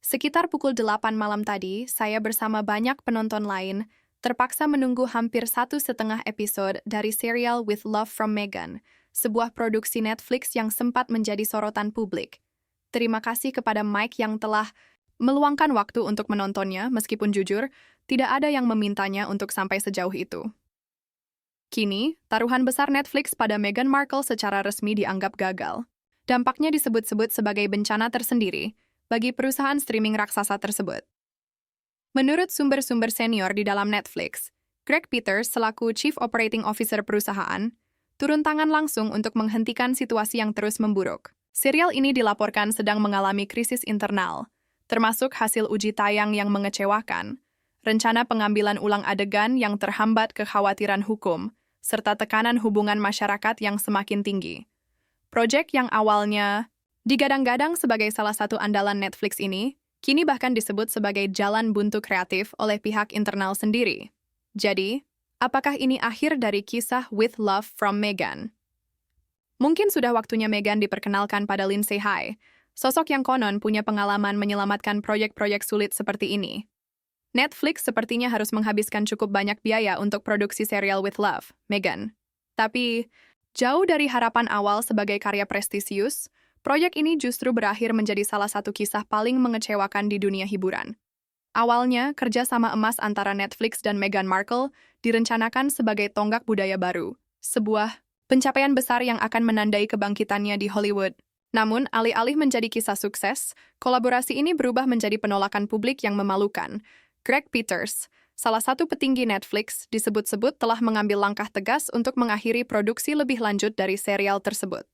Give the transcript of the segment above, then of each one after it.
Sekitar pukul 8 malam tadi, saya bersama banyak penonton lain terpaksa menunggu hampir 1,5 episode dari serial With Love from Megan, sebuah produksi Netflix yang sempat menjadi sorotan publik. Terima kasih kepada Mike yang telah meluangkan waktu untuk menontonnya, meskipun jujur, tidak ada yang memintanya untuk sampai sejauh itu. Kini, taruhan besar Netflix pada Meghan Markle secara resmi dianggap gagal. Dampaknya disebut-sebut sebagai bencana tersendiri bagi perusahaan streaming raksasa tersebut. Menurut sumber-sumber senior di dalam Netflix, Greg Peters selaku Chief Operating Officer perusahaan, turun tangan langsung untuk menghentikan situasi yang terus memburuk. Serial ini dilaporkan sedang mengalami krisis internal, termasuk hasil uji tayang yang mengecewakan, rencana pengambilan ulang adegan yang terhambat kekhawatiran hukum, serta tekanan hubungan masyarakat yang semakin tinggi. Proyek yang awalnya digadang-gadang sebagai salah satu andalan Netflix ini, kini bahkan disebut sebagai jalan buntu kreatif oleh pihak internal sendiri. Jadi, apakah ini akhir dari kisah With Love from Meghan? Mungkin sudah waktunya Meghan diperkenalkan pada Lindsay Hai, sosok yang konon punya pengalaman menyelamatkan proyek-proyek sulit seperti ini. Netflix sepertinya harus menghabiskan cukup banyak biaya untuk produksi serial With Love, Meghan. Tapi, jauh dari harapan awal sebagai karya prestisius, proyek ini justru berakhir menjadi salah satu kisah paling mengecewakan di dunia hiburan. Awalnya, kerjasama emas antara Netflix dan Meghan Markle direncanakan sebagai tonggak budaya baru, sebuah pencapaian besar yang akan menandai kebangkitannya di Hollywood. Namun, alih-alih menjadi kisah sukses, kolaborasi ini berubah menjadi penolakan publik yang memalukan. Greg Peters, salah satu petinggi Netflix, disebut-sebut telah mengambil langkah tegas untuk mengakhiri produksi lebih lanjut dari serial tersebut.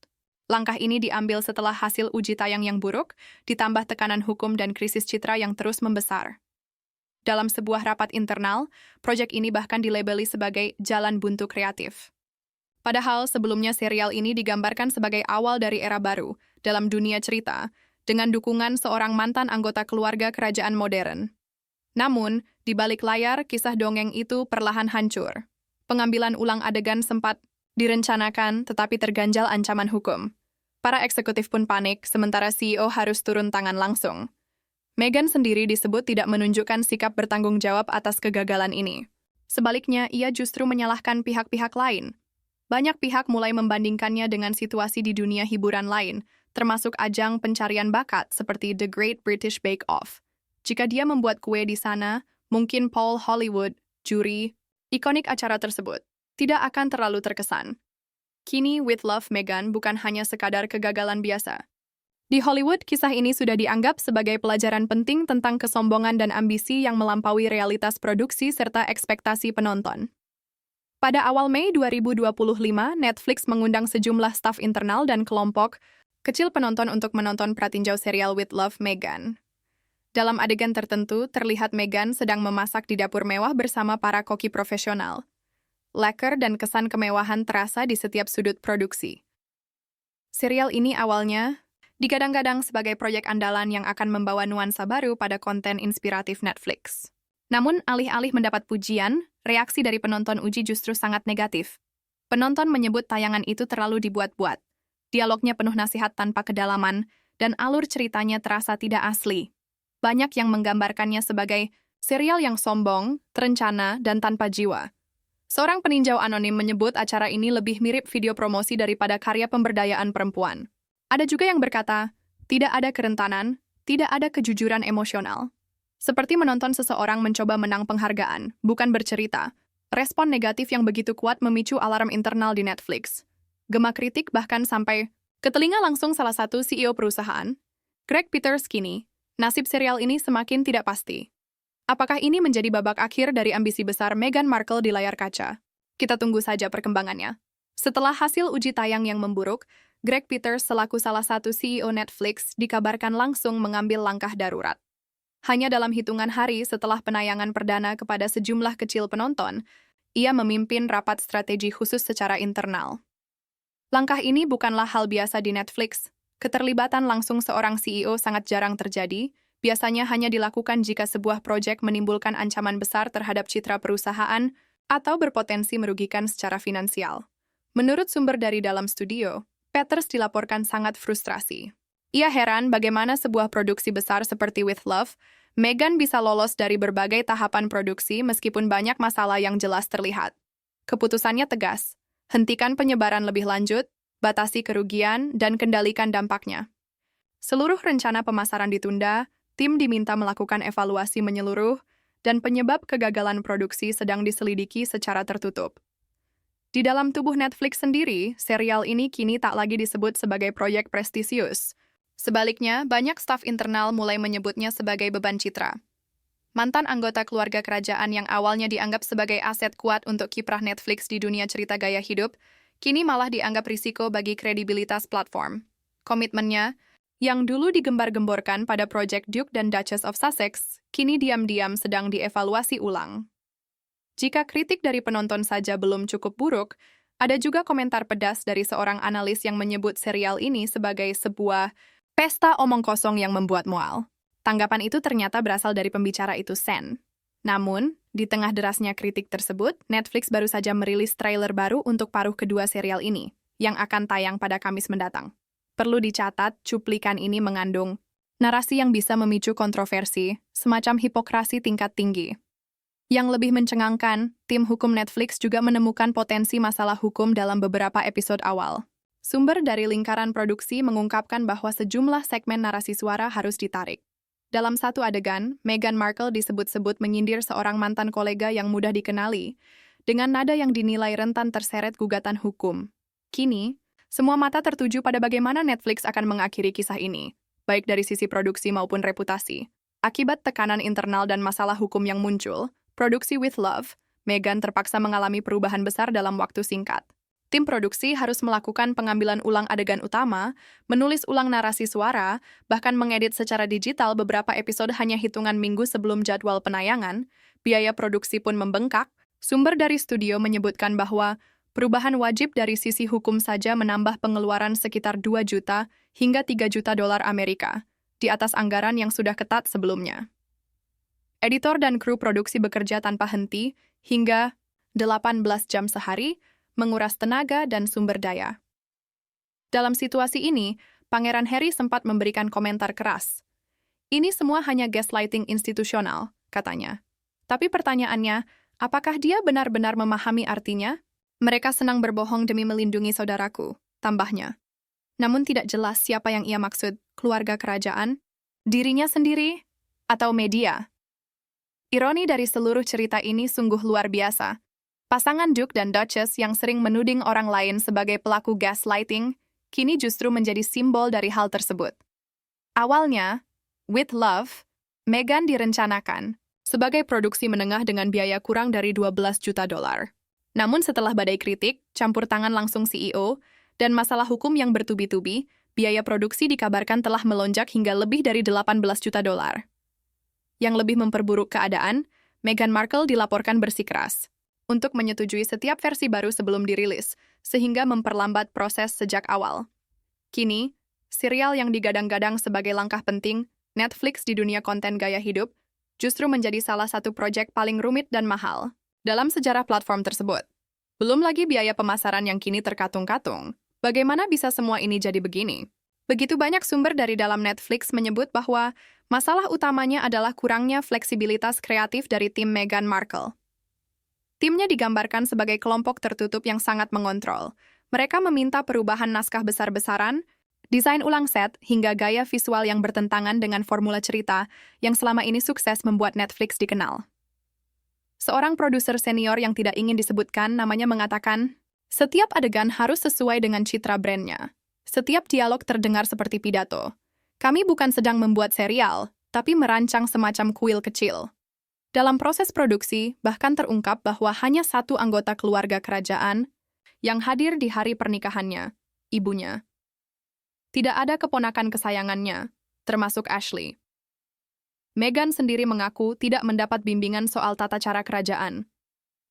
Langkah ini diambil setelah hasil uji tayang yang buruk, ditambah tekanan hukum dan krisis citra yang terus membesar. Dalam sebuah rapat internal, proyek ini bahkan dilabeli sebagai jalan buntu kreatif. Padahal sebelumnya serial ini digambarkan sebagai awal dari era baru dalam dunia cerita, dengan dukungan seorang mantan anggota keluarga kerajaan modern. Namun, di balik layar, kisah dongeng itu perlahan hancur. Pengambilan ulang adegan sempat direncanakan, tetapi terganjal ancaman hukum. Para eksekutif pun panik, sementara CEO harus turun tangan langsung. Meghan sendiri disebut tidak menunjukkan sikap bertanggung jawab atas kegagalan ini. Sebaliknya, ia justru menyalahkan pihak-pihak lain. Banyak pihak mulai membandingkannya dengan situasi di dunia hiburan lain, termasuk ajang pencarian bakat seperti The Great British Bake Off. Jika dia membuat kue di sana, mungkin Paul Hollywood, juri, ikonik acara tersebut, tidak akan terlalu terkesan. Kini With Love Meghan bukan hanya sekadar kegagalan biasa. Di Hollywood, kisah ini sudah dianggap sebagai pelajaran penting tentang kesombongan dan ambisi yang melampaui realitas produksi serta ekspektasi penonton. Pada awal Mei 2025, Netflix mengundang sejumlah staf internal dan kelompok kecil penonton untuk menonton pratinjau serial With Love Meghan. Dalam adegan tertentu, terlihat Meghan sedang memasak di dapur mewah bersama para koki profesional. Laker dan kesan kemewahan terasa di setiap sudut produksi. Serial ini awalnya digadang-gadang sebagai proyek andalan yang akan membawa nuansa baru pada konten inspiratif Netflix. Namun, alih-alih mendapat pujian, reaksi dari penonton uji justru sangat negatif. Penonton menyebut tayangan itu terlalu dibuat-buat. Dialognya penuh nasihat tanpa kedalaman, dan alur ceritanya terasa tidak asli. Banyak yang menggambarkannya sebagai serial yang sombong, terencana, dan tanpa jiwa. Seorang peninjau anonim menyebut acara ini lebih mirip video promosi daripada karya pemberdayaan perempuan. Ada juga yang berkata, tidak ada kerentanan, tidak ada kejujuran emosional. Seperti menonton seseorang mencoba menang penghargaan, bukan bercerita. Respon negatif yang begitu kuat memicu alarm internal di Netflix. Gema kritik bahkan sampai ke telinga langsung salah satu CEO perusahaan, Greg Peters. Kini, nasib serial ini semakin tidak pasti. Apakah ini menjadi babak akhir dari ambisi besar Meghan Markle di layar kaca? Kita tunggu saja perkembangannya. Setelah hasil uji tayang yang memburuk, Greg Peters selaku salah satu CEO Netflix dikabarkan langsung mengambil langkah darurat. Hanya dalam hitungan hari setelah penayangan perdana kepada sejumlah kecil penonton, ia memimpin rapat strategi khusus secara internal. Langkah ini bukanlah hal biasa di Netflix. Keterlibatan langsung seorang CEO sangat jarang terjadi, biasanya hanya dilakukan jika sebuah proyek menimbulkan ancaman besar terhadap citra perusahaan atau berpotensi merugikan secara finansial. Menurut sumber dari dalam studio, Peters dilaporkan sangat frustrasi. Ia heran bagaimana sebuah produksi besar seperti With Love, Meghan bisa lolos dari berbagai tahapan produksi meskipun banyak masalah yang jelas terlihat. Keputusannya tegas, hentikan penyebaran lebih lanjut, batasi kerugian, dan kendalikan dampaknya. Seluruh rencana pemasaran ditunda, tim diminta melakukan evaluasi menyeluruh, dan penyebab kegagalan produksi sedang diselidiki secara tertutup. Di dalam tubuh Netflix sendiri, serial ini kini tak lagi disebut sebagai proyek prestisius. Sebaliknya, banyak staf internal mulai menyebutnya sebagai beban citra. Mantan anggota keluarga kerajaan yang awalnya dianggap sebagai aset kuat untuk kiprah Netflix di dunia cerita gaya hidup, kini malah dianggap risiko bagi kredibilitas platform. Komitmennya, yang dulu digembar-gemborkan pada proyek Duke dan Duchess of Sussex, kini diam-diam sedang dievaluasi ulang. Jika kritik dari penonton saja belum cukup buruk, ada juga komentar pedas dari seorang analis yang menyebut serial ini sebagai sebuah pesta omong kosong yang membuat mual. Tanggapan itu ternyata berasal dari pembicara itu, Sen. Namun, di tengah derasnya kritik tersebut, Netflix baru saja merilis trailer baru untuk paruh kedua serial ini, yang akan tayang pada Kamis mendatang. Perlu dicatat, cuplikan ini mengandung narasi yang bisa memicu kontroversi, semacam hipokrasi tingkat tinggi. Yang lebih mencengangkan, tim hukum Netflix juga menemukan potensi masalah hukum dalam beberapa episode awal. Sumber dari lingkaran produksi mengungkapkan bahwa sejumlah segmen narasi suara harus ditarik. Dalam satu adegan, Meghan Markle disebut-sebut menyindir seorang mantan kolega yang mudah dikenali, dengan nada yang dinilai rentan terseret gugatan hukum. Kini, semua mata tertuju pada bagaimana Netflix akan mengakhiri kisah ini, baik dari sisi produksi maupun reputasi. Akibat tekanan internal dan masalah hukum yang muncul, produksi With Love, Meghan terpaksa mengalami perubahan besar dalam waktu singkat. Tim produksi harus melakukan pengambilan ulang adegan utama, menulis ulang narasi suara, bahkan mengedit secara digital beberapa episode hanya hitungan minggu sebelum jadwal penayangan. Biaya produksi pun membengkak. Sumber dari studio menyebutkan bahwa perubahan wajib dari sisi hukum saja menambah pengeluaran sekitar 2 juta hingga 3 juta dolar Amerika, di atas anggaran yang sudah ketat sebelumnya. Editor dan kru produksi bekerja tanpa henti hingga 18 jam sehari, menguras tenaga dan sumber daya. Dalam situasi ini, Pangeran Harry sempat memberikan komentar keras. Ini semua hanya gaslighting institusional, katanya. Tapi pertanyaannya, apakah dia benar-benar memahami artinya? Mereka senang berbohong demi melindungi saudaraku, tambahnya. Namun tidak jelas siapa yang ia maksud, keluarga kerajaan, dirinya sendiri, atau media. Ironi dari seluruh cerita ini sungguh luar biasa. Pasangan Duke dan Duchess yang sering menuding orang lain sebagai pelaku gaslighting, kini justru menjadi simbol dari hal tersebut. Awalnya, With Love, Meghan direncanakan sebagai produksi menengah dengan biaya kurang dari 12 juta dolar. Namun setelah badai kritik, campur tangan langsung CEO, dan masalah hukum yang bertubi-tubi, biaya produksi dikabarkan telah melonjak hingga lebih dari 18 juta dolar. Yang lebih memperburuk keadaan, Meghan Markle dilaporkan bersikeras untuk menyetujui setiap versi baru sebelum dirilis, sehingga memperlambat proses sejak awal. Kini, serial yang digadang-gadang sebagai langkah penting, Netflix di dunia konten gaya hidup, justru menjadi salah satu proyek paling rumit dan mahal dalam sejarah platform tersebut. Belum lagi biaya pemasaran yang kini terkatung-katung. Bagaimana bisa semua ini jadi begini? Begitu banyak sumber dari dalam Netflix menyebut bahwa masalah utamanya adalah kurangnya fleksibilitas kreatif dari tim Meghan Markle. Timnya digambarkan sebagai kelompok tertutup yang sangat mengontrol. Mereka meminta perubahan naskah besar-besaran, desain ulang set, hingga gaya visual yang bertentangan dengan formula cerita yang selama ini sukses membuat Netflix dikenal. Seorang produser senior yang tidak ingin disebutkan namanya mengatakan, setiap adegan harus sesuai dengan citra brandnya. Setiap dialog terdengar seperti pidato. Kami bukan sedang membuat serial, tapi merancang semacam kuil kecil. Dalam proses produksi, bahkan terungkap bahwa hanya satu anggota keluarga kerajaan yang hadir di hari pernikahannya, ibunya. Tidak ada keponakan kesayangannya, termasuk Ashley. Meghan sendiri mengaku tidak mendapat bimbingan soal tata cara kerajaan.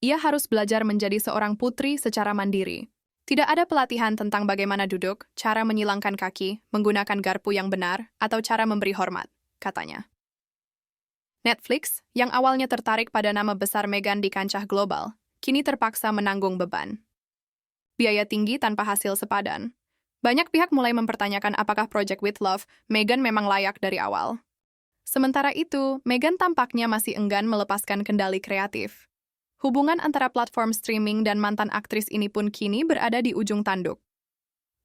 Ia harus belajar menjadi seorang putri secara mandiri. Tidak ada pelatihan tentang bagaimana duduk, cara menyilangkan kaki, menggunakan garpu yang benar, atau cara memberi hormat, katanya. Netflix, yang awalnya tertarik pada nama besar Meghan di kancah global, kini terpaksa menanggung beban. Biaya tinggi tanpa hasil sepadan. Banyak pihak mulai mempertanyakan apakah Project with Love, Meghan memang layak dari awal. Sementara itu, Meghan tampaknya masih enggan melepaskan kendali kreatif. Hubungan antara platform streaming dan mantan aktris ini pun kini berada di ujung tanduk.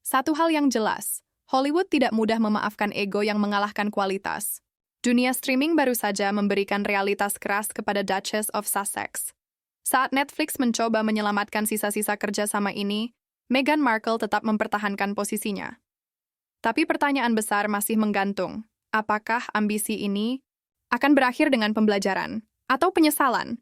Satu hal yang jelas, Hollywood tidak mudah memaafkan ego yang mengalahkan kualitas. Dunia streaming baru saja memberikan realitas keras kepada Duchess of Sussex. Saat Netflix mencoba menyelamatkan sisa-sisa kerjasama ini, Meghan Markle tetap mempertahankan posisinya. Tapi pertanyaan besar masih menggantung. Apakah ambisi ini akan berakhir dengan pembelajaran atau penyesalan?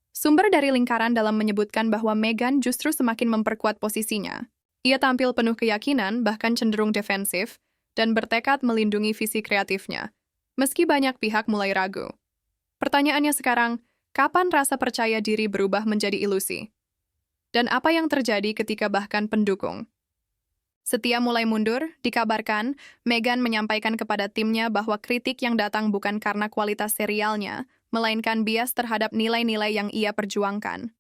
Sumber dari lingkaran dalam menyebutkan bahwa Meghan justru semakin memperkuat posisinya. Ia tampil penuh keyakinan, bahkan cenderung defensif, dan bertekad melindungi visi kreatifnya, meski banyak pihak mulai ragu. Pertanyaannya sekarang, kapan rasa percaya diri berubah menjadi ilusi? Dan apa yang terjadi ketika bahkan pendukung setia mulai mundur? Dikabarkan, Meghan menyampaikan kepada timnya bahwa kritik yang datang bukan karena kualitas serialnya, melainkan bias terhadap nilai-nilai yang ia perjuangkan.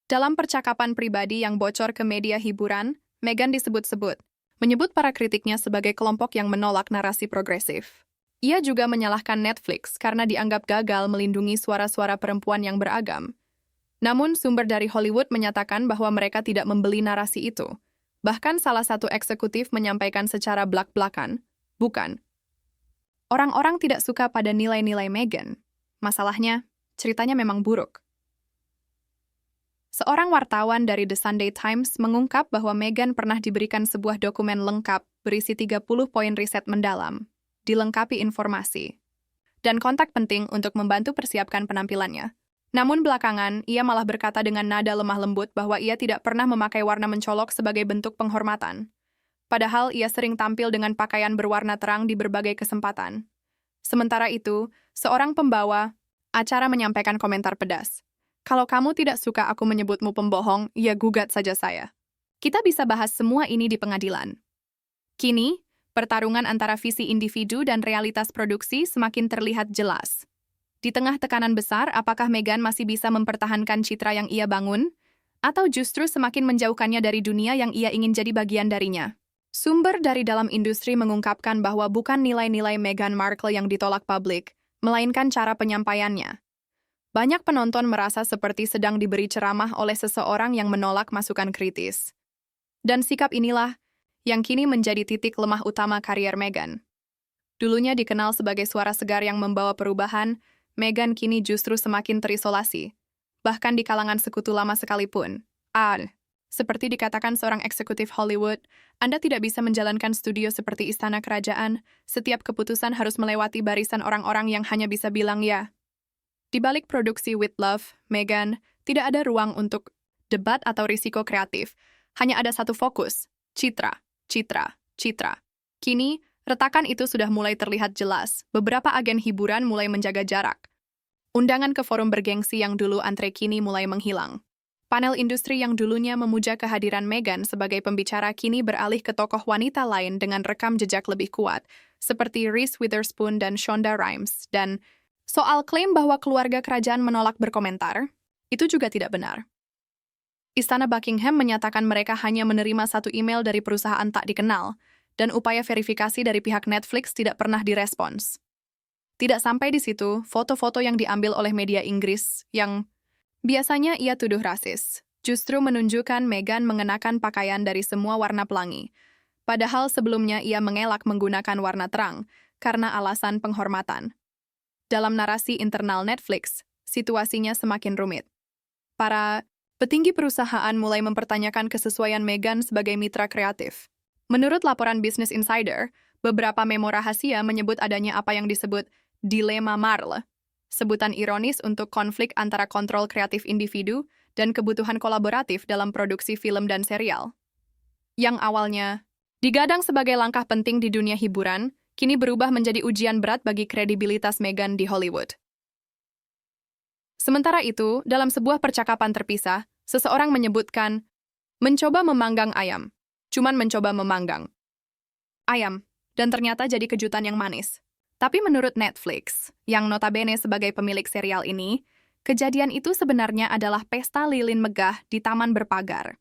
Dalam percakapan pribadi yang bocor ke media hiburan, Meghan disebut-sebut, menyebut para kritiknya sebagai kelompok yang menolak narasi progresif. Ia juga menyalahkan Netflix karena dianggap gagal melindungi suara-suara perempuan yang beragam. Namun, sumber dari Hollywood menyatakan bahwa mereka tidak membeli narasi itu. Bahkan salah satu eksekutif menyampaikan secara blak-blakan, bukan. Orang-orang tidak suka pada nilai-nilai Meghan. Masalahnya, ceritanya memang buruk. Seorang wartawan dari The Sunday Times mengungkap bahwa Meghan pernah diberikan sebuah dokumen lengkap berisi 30 poin riset mendalam, dilengkapi informasi, dan kontak penting untuk membantu persiapkan penampilannya. Namun belakangan, ia malah berkata dengan nada lemah lembut bahwa ia tidak pernah memakai warna mencolok sebagai bentuk penghormatan. Padahal ia sering tampil dengan pakaian berwarna terang di berbagai kesempatan. Sementara itu, seorang pembawa acara menyampaikan komentar pedas. Kalau kamu tidak suka aku menyebutmu pembohong, ya gugat saja saya. Kita bisa bahas semua ini di pengadilan. Kini, pertarungan antara visi individu dan realitas produksi semakin terlihat jelas. Di tengah tekanan besar, apakah Meghan masih bisa mempertahankan citra yang ia bangun? Atau justru semakin menjauhkannya dari dunia yang ia ingin jadi bagian darinya? Sumber dari dalam industri mengungkapkan bahwa bukan nilai-nilai Meghan Markle yang ditolak publik, melainkan cara penyampaiannya. Banyak penonton merasa seperti sedang diberi ceramah oleh seseorang yang menolak masukan kritis. Dan sikap inilah yang kini menjadi titik lemah utama karier Meghan. Dulunya dikenal sebagai suara segar yang membawa perubahan, Meghan kini justru semakin terisolasi, bahkan di kalangan sekutu lama sekalipun. Seperti dikatakan seorang eksekutif Hollywood, Anda tidak bisa menjalankan studio seperti istana kerajaan, setiap keputusan harus melewati barisan orang-orang yang hanya bisa bilang ya. Di balik produksi With Love, Meghan, tidak ada ruang untuk debat atau risiko kreatif. Hanya ada satu fokus, citra. Kini, retakan itu sudah mulai terlihat jelas. Beberapa agen hiburan mulai menjaga jarak. Undangan ke forum bergengsi yang dulu antre kini mulai menghilang. Panel industri yang dulunya memuja kehadiran Meghan sebagai pembicara kini beralih ke tokoh wanita lain dengan rekam jejak lebih kuat, seperti Reese Witherspoon dan Shonda Rhimes. Dan soal klaim bahwa keluarga kerajaan menolak berkomentar, itu juga tidak benar. Istana Buckingham menyatakan mereka hanya menerima satu email dari perusahaan tak dikenal, dan upaya verifikasi dari pihak Netflix tidak pernah direspons. Tidak sampai di situ, foto-foto yang diambil oleh media Inggris yang biasanya ia tuduh rasis, justru menunjukkan Meghan mengenakan pakaian dari semua warna pelangi. Padahal sebelumnya ia mengelak menggunakan warna terang, karena alasan penghormatan. Dalam narasi internal Netflix, situasinya semakin rumit. Para petinggi perusahaan mulai mempertanyakan kesesuaian Meghan sebagai mitra kreatif. Menurut laporan Business Insider, beberapa memo rahasia menyebut adanya apa yang disebut dilema Marle, sebutan ironis untuk konflik antara kontrol kreatif individu dan kebutuhan kolaboratif dalam produksi film dan serial. Yang awalnya digadang sebagai langkah penting di dunia hiburan, kini berubah menjadi ujian berat bagi kredibilitas Meghan di Hollywood. Sementara itu, dalam sebuah percakapan terpisah, seseorang menyebutkan, mencoba memanggang ayam, cuman mencoba memanggang ayam, dan ternyata jadi kejutan yang manis. Tapi menurut Netflix, yang notabene sebagai pemilik serial ini, kejadian itu sebenarnya adalah pesta lilin megah di taman berpagar.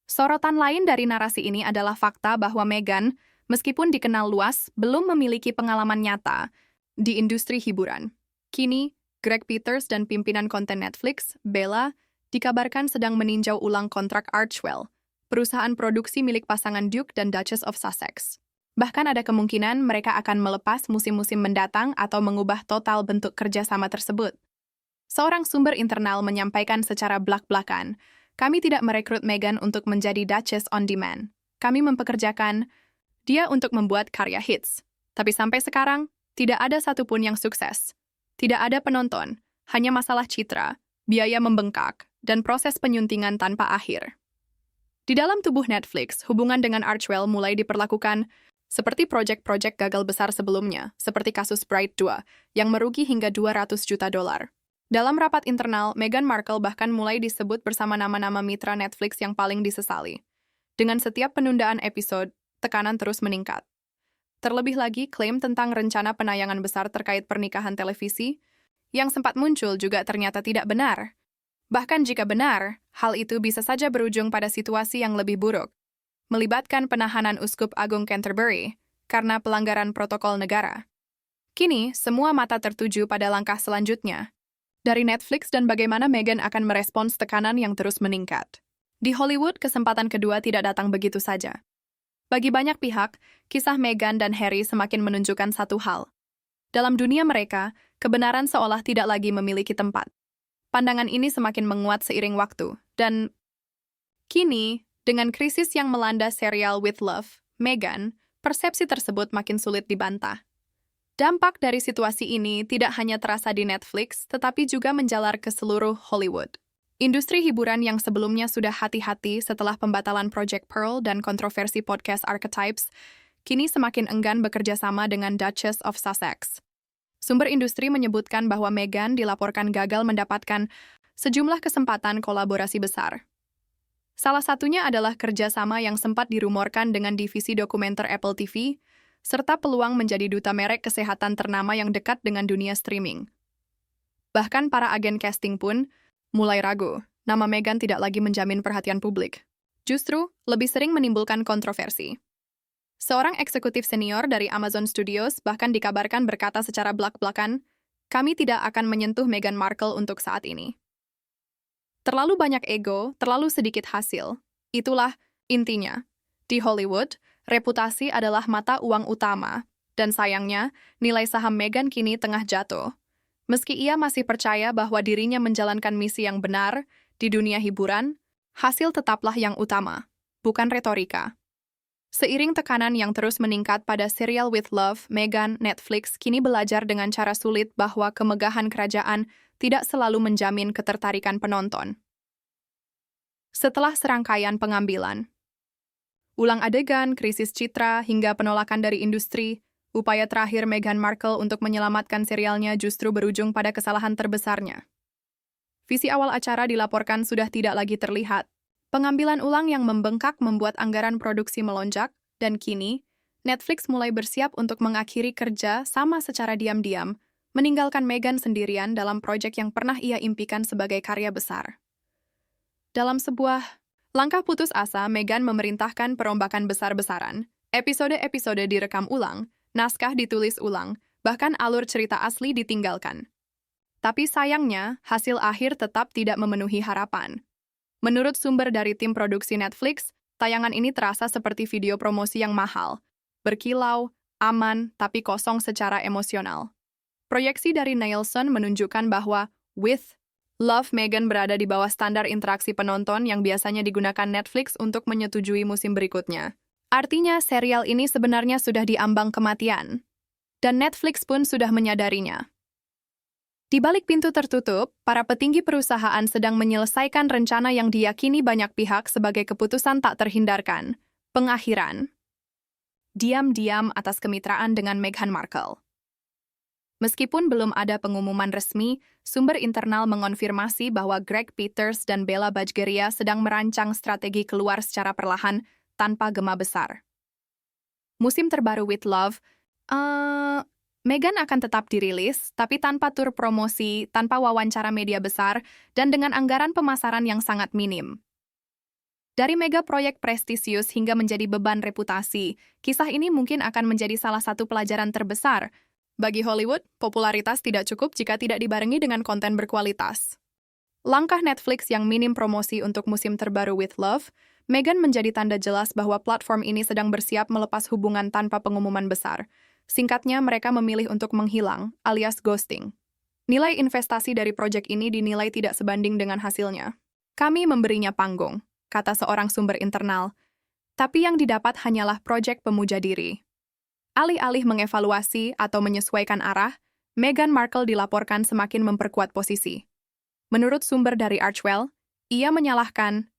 Sorotan lain dari narasi ini adalah fakta bahwa Meghan, meskipun dikenal luas, belum memiliki pengalaman nyata di industri hiburan. Kini, Greg Peters dan pimpinan konten Netflix, Bella, dikabarkan sedang meninjau ulang kontrak Archewell, perusahaan produksi milik pasangan Duke dan Duchess of Sussex. Bahkan ada kemungkinan mereka akan melepas musim-musim mendatang atau mengubah total bentuk kerjasama tersebut. Seorang sumber internal menyampaikan secara belak-belakan, kami tidak merekrut Meghan untuk menjadi Duchess on demand. Kami mempekerjakan dia untuk membuat karya hits. Tapi sampai sekarang, tidak ada satupun yang sukses. Tidak ada penonton, hanya masalah citra, biaya membengkak, dan proses penyuntingan tanpa akhir. Di dalam tubuh Netflix, hubungan dengan Archewell mulai diperlakukan seperti proyek-proyek gagal besar sebelumnya, seperti kasus Bright 2, yang merugi hingga $200 juta. Dalam rapat internal, Meghan Markle bahkan mulai disebut bersama nama-nama mitra Netflix yang paling disesali. Dengan setiap penundaan episode, tekanan terus meningkat. Terlebih lagi, klaim tentang rencana penayangan besar terkait pernikahan televisi yang sempat muncul juga ternyata tidak benar. Bahkan jika benar, hal itu bisa saja berujung pada situasi yang lebih buruk, melibatkan penahanan Uskup Agung Canterbury karena pelanggaran protokol negara. Kini, semua mata tertuju pada langkah selanjutnya dari Netflix dan bagaimana Meghan akan merespons tekanan yang terus meningkat. Di Hollywood, kesempatan kedua tidak datang begitu saja. Bagi banyak pihak, kisah Meghan dan Harry semakin menunjukkan satu hal. Dalam dunia mereka, kebenaran seolah tidak lagi memiliki tempat. Pandangan ini semakin menguat seiring waktu, dan kini, dengan krisis yang melanda serial With Love, Meghan, persepsi tersebut makin sulit dibantah. Dampak dari situasi ini tidak hanya terasa di Netflix, tetapi juga menjalar ke seluruh Hollywood. Industri hiburan yang sebelumnya sudah hati-hati setelah pembatalan Project Pearl dan kontroversi podcast Archetypes, kini semakin enggan bekerja sama dengan Duchess of Sussex. Sumber industri menyebutkan bahwa Meghan dilaporkan gagal mendapatkan sejumlah kesempatan kolaborasi besar. Salah satunya adalah kerjasama yang sempat dirumorkan dengan divisi dokumenter Apple TV, serta peluang menjadi duta merek kesehatan ternama yang dekat dengan dunia streaming. Bahkan para agen casting pun mulai ragu, nama Meghan tidak lagi menjamin perhatian publik. Justru, lebih sering menimbulkan kontroversi. Seorang eksekutif senior dari Amazon Studios bahkan dikabarkan berkata secara belak-belakan, kami tidak akan menyentuh Meghan Markle untuk saat ini. Terlalu banyak ego, terlalu sedikit hasil. Itulah intinya. Di Hollywood, reputasi adalah mata uang utama, dan sayangnya, nilai saham Meghan kini tengah jatuh. Meski ia masih percaya bahwa dirinya menjalankan misi yang benar di dunia hiburan, hasil tetaplah yang utama, bukan retorika. Seiring tekanan yang terus meningkat pada serial With Love, Meghan, Netflix kini belajar dengan cara sulit bahwa kemegahan kerajaan tidak selalu menjamin ketertarikan penonton. Setelah serangkaian pengambilan, ulang adegan, krisis citra, hingga penolakan dari industri, upaya terakhir Meghan Markle untuk menyelamatkan serialnya justru berujung pada kesalahan terbesarnya. Visi awal acara dilaporkan sudah tidak lagi terlihat. Pengambilan ulang yang membengkak membuat anggaran produksi melonjak, dan kini, Netflix mulai bersiap untuk mengakhiri kerja sama secara diam-diam, meninggalkan Meghan sendirian dalam proyek yang pernah ia impikan sebagai karya besar. Dalam sebuah langkah putus asa, Meghan memerintahkan perombakan besar-besaran. Episode-episode direkam ulang, naskah ditulis ulang, bahkan alur cerita asli ditinggalkan. Tapi sayangnya, hasil akhir tetap tidak memenuhi harapan. Menurut sumber dari tim produksi Netflix, tayangan ini terasa seperti video promosi yang mahal, berkilau, aman, tapi kosong secara emosional. Proyeksi dari Nielsen menunjukkan bahwa With Love, Meghan berada di bawah standar interaksi penonton yang biasanya digunakan Netflix untuk menyetujui musim berikutnya. Artinya, serial ini sebenarnya sudah diambang kematian. Dan Netflix pun sudah menyadarinya. Di balik pintu tertutup, para petinggi perusahaan sedang menyelesaikan rencana yang diyakini banyak pihak sebagai keputusan tak terhindarkan, pengakhiran. Diam-diam atas kemitraan dengan Meghan Markle. Meskipun belum ada pengumuman resmi, sumber internal mengonfirmasi bahwa Greg Peters dan Bella Bajaria sedang merancang strategi keluar secara perlahan tanpa gema besar. Musim terbaru With Love, Meghan akan tetap dirilis, tapi tanpa tur promosi, tanpa wawancara media besar, dan dengan anggaran pemasaran yang sangat minim. Dari mega proyek prestisius hingga menjadi beban reputasi, kisah ini mungkin akan menjadi salah satu pelajaran terbesar. Bagi Hollywood, popularitas tidak cukup jika tidak dibarengi dengan konten berkualitas. Langkah Netflix yang minim promosi untuk musim terbaru With Love, Meghan menjadi tanda jelas bahwa platform ini sedang bersiap melepas hubungan tanpa pengumuman besar. Singkatnya, mereka memilih untuk menghilang, alias ghosting. Nilai investasi dari proyek ini dinilai tidak sebanding dengan hasilnya. Kami memberinya panggung, kata seorang sumber internal. Tapi yang didapat hanyalah proyek pemuja diri. Alih-alih mengevaluasi atau menyesuaikan arah, Meghan Markle dilaporkan semakin memperkuat posisi. Menurut sumber dari Archwell, ia menyalahkan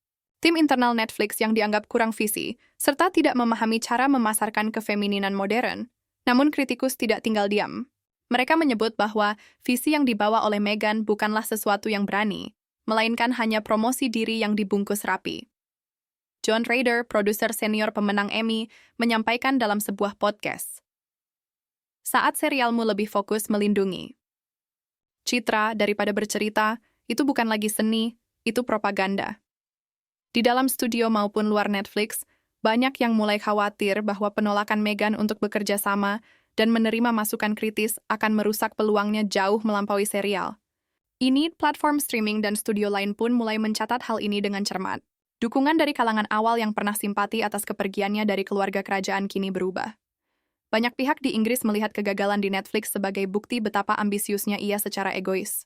tim internal Netflix yang dianggap kurang visi, serta tidak memahami cara memasarkan kefemininan modern. Namun kritikus tidak tinggal diam. Mereka menyebut bahwa visi yang dibawa oleh Meghan bukanlah sesuatu yang berani, melainkan hanya promosi diri yang dibungkus rapi. John Rader, produser senior pemenang Emmy, menyampaikan dalam sebuah podcast. Saat serialmu lebih fokus melindungi citra daripada bercerita, itu bukan lagi seni, itu propaganda. Di dalam studio maupun luar Netflix, banyak yang mulai khawatir bahwa penolakan Meghan untuk bekerja sama dan menerima masukan kritis akan merusak peluangnya jauh melampaui serial. Ini, platform streaming dan studio lain pun mulai mencatat hal ini dengan cermat. Dukungan dari kalangan awal yang pernah simpati atas kepergiannya dari keluarga kerajaan kini berubah. Banyak pihak di Inggris melihat kegagalan di Netflix sebagai bukti betapa ambisiusnya ia secara egois.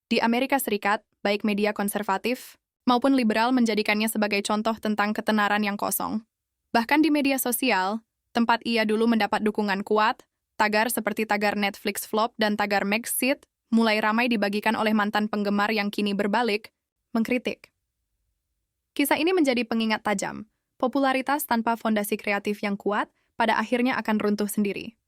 Di Amerika Serikat, baik media konservatif maupun liberal menjadikannya sebagai contoh tentang ketenaran yang kosong. Bahkan di media sosial, tempat ia dulu mendapat dukungan kuat, tagar seperti tagar Netflix flop dan tagar Megxit mulai ramai dibagikan oleh mantan penggemar yang kini berbalik, mengkritik. Kisah ini menjadi pengingat tajam. Popularitas tanpa fondasi kreatif yang kuat pada akhirnya akan runtuh sendiri.